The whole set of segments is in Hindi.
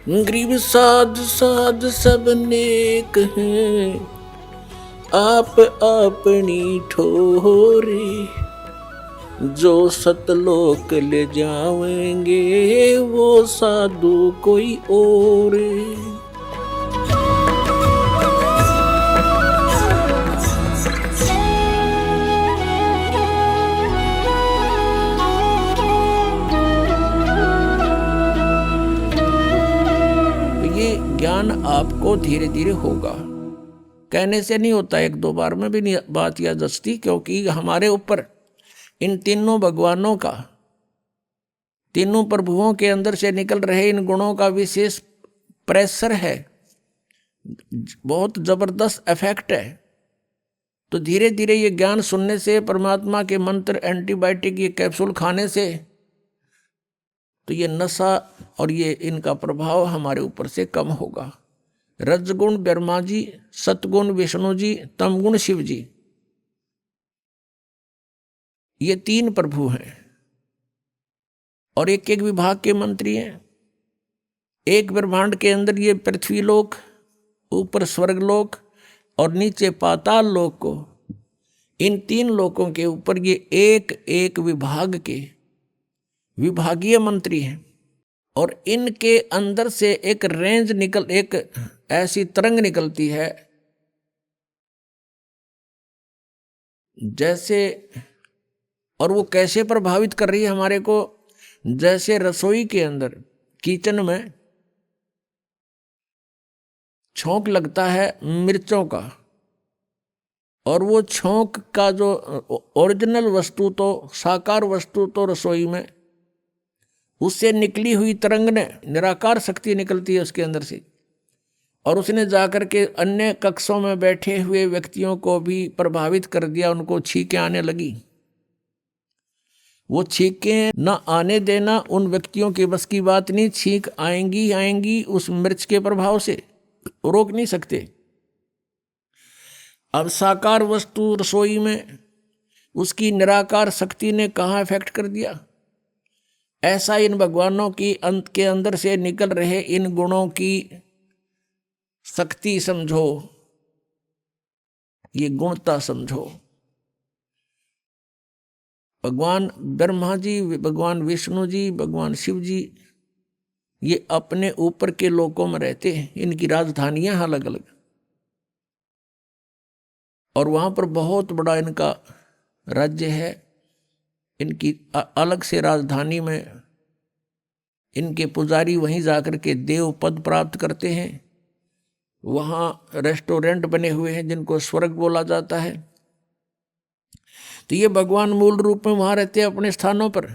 गरीब साध साध सब नेक हैं, आप अपनी ठोरे। जो सतलोक ले जावेंगे वो साधु कोई और। ये ज्ञान आपको धीरे धीरे होगा, कहने से नहीं होता, एक दो बार में भी नहीं बात याद दसती, क्योंकि हमारे ऊपर इन तीनों भगवानों का, तीनों प्रभुओं के अंदर से निकल रहे इन गुणों का विशेष प्रेशर है, बहुत जबरदस्त इफेक्ट है। तो धीरे धीरे ये ज्ञान सुनने से, परमात्मा के मंत्र, एंटीबायोटिक, ये कैप्सूल खाने से, तो ये नशा और ये इनका प्रभाव हमारे ऊपर से कम होगा। रजगुण ब्रह्मा जी, सतगुण विष्णु जी, तमगुण शिव जी, ये तीन प्रभु हैं और एक एक विभाग के मंत्री हैं। एक ब्रह्मांड के अंदर ये पृथ्वी लोक, ऊपर स्वर्गलोक और नीचे पाताल लोक को, इन तीन लोकों के ऊपर ये एक एक विभाग के विभागीय मंत्री हैं। और इनके अंदर से एक रेंज निकल, एक ऐसी तरंग निकलती है जैसे, और वो कैसे प्रभावित कर रही है हमारे को, जैसे रसोई के अंदर, किचन में छोंक लगता है मिर्चों का, और वो छोंक का जो ओरिजिनल वस्तु, तो साकार वस्तु तो रसोई में, उससे निकली हुई तरंग ने, निराकार शक्ति निकलती है उसके अंदर से, और उसने जाकर के अन्य कक्षों में बैठे हुए व्यक्तियों को भी प्रभावित कर दिया, उनको छींकें आने लगी। वो छींकें न आने देना उन व्यक्तियों के बस की बात नहीं, छींक आएंगी आएंगी उस मिर्च के प्रभाव से, रोक नहीं सकते। अब साकार वस्तु रसोई में, उसकी निराकार शक्ति ने कहाँ इफेक्ट कर दिया। ऐसा इन भगवानों की अंत के अंदर से निकल रहे इन गुणों की शक्ति समझो, ये गुणता समझो। भगवान ब्रह्मा जी, भगवान विष्णु जी, भगवान शिव जी, ये अपने ऊपर के लोकों में रहते हैं, इनकी राजधानियां अलग अलग, और वहां पर बहुत बड़ा इनका राज्य है। इनकी अलग से राजधानी में इनके पुजारी वहीं जाकर के देव पद प्राप्त करते हैं। वहाँ रेस्टोरेंट बने हुए हैं जिनको स्वर्ग बोला जाता है। तो ये भगवान मूल रूप में वहाँ रहते हैं अपने स्थानों पर।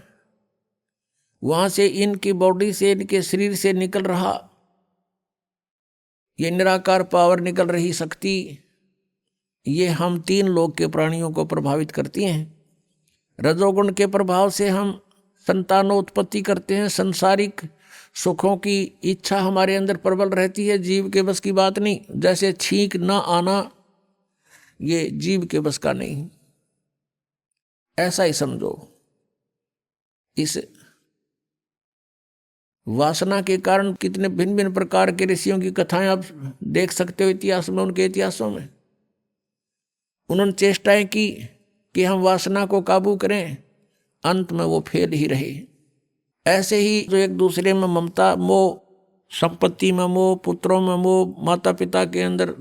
वहाँ से इनकी बॉडी से, इनके शरीर से निकल रहा ये निराकार पावर, निकल रही शक्ति, ये हम तीन लोक के प्राणियों को प्रभावित करती हैं। रजोगुण के प्रभाव से हम संतानोत्पत्ति करते हैं, संसारिक सुखों की इच्छा हमारे अंदर प्रबल रहती है, जीव के बस की बात नहीं। जैसे छींक ना आना, ये जीव के बस का नहीं, ऐसा ही समझो। इस वासना के कारण कितने भिन्न भिन्न प्रकार के ऋषियों की कथाएं आप देख सकते हो इतिहास में। उनके इतिहासों में उन्होंने चेष्टाएं की कि हम वासना को काबू करें, अंत में वो फेल ही रहे। ऐसे ही जो एक दूसरे में ममता, मोह, संपत्ति में मोह, पुत्रों में मोह, माता पिता के अंदर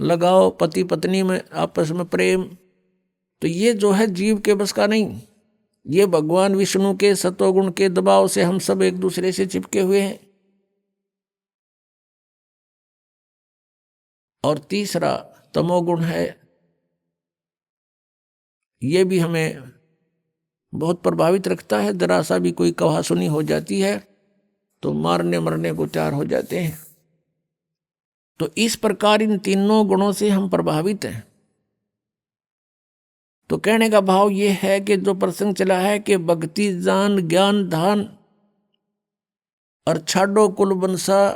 लगाव, पति पत्नी में आपस में प्रेम, तो ये जो है जीव के बस का नहीं। ये भगवान विष्णु के सतोगुण के दबाव से हम सब एक दूसरे से चिपके हुए हैं। और तीसरा तमोगुण है, ये भी हमें बहुत प्रभावित रखता है। जरा सा भी कोई कहा सुनी हो जाती है तो मारने मरने को तैयार हो जाते हैं। तो इस प्रकार इन तीनों गुणों से हम प्रभावित हैं। तो कहने का भाव ये है कि जो प्रसंग चला है कि भक्ति जान ज्ञान धान और छाड़ो कुल बंसा,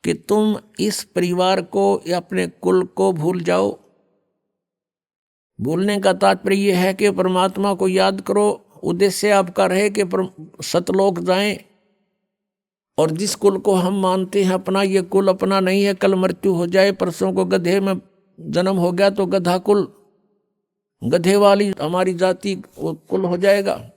कि तुम इस परिवार को या अपने कुल को भूल जाओ। भूलने का तात्पर्य यह है कि परमात्मा को याद करो, उद्देश्य आपका रहे कि सतलोक जाएं, और जिस कुल को हम मानते हैं अपना, ये कुल अपना नहीं है। कल मृत्यु हो जाए, परसों को गधे में जन्म हो गया तो गधा कुल, गधे वाली हमारी जाति वो कुल हो जाएगा।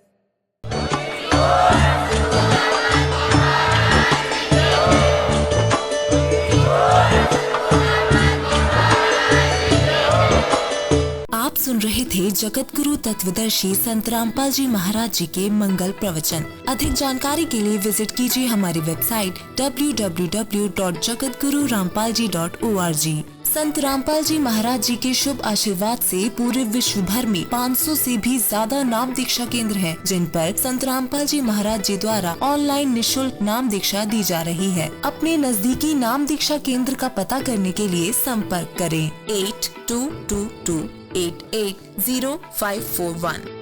आप सुन रहे थे जगत गुरु तत्वदर्शी संत रामपाल जी महाराज जी के मंगल प्रवचन। अधिक जानकारी के लिए विजिट कीजिए हमारी वेबसाइट www.jagatgururampalji.org। संत रामपाल जी महाराज जी के शुभ आशीर्वाद से पूरे विश्व भर में 500 से भी ज्यादा नाम दीक्षा केंद्र हैं, जिन पर संत रामपाल जी महाराज जी द्वारा ऑनलाइन निशुल्क नाम दीक्षा दी जा रही है। अपने नजदीकी नाम दीक्षा केंद्र का पता करने के लिए संपर्क करें 8222880541।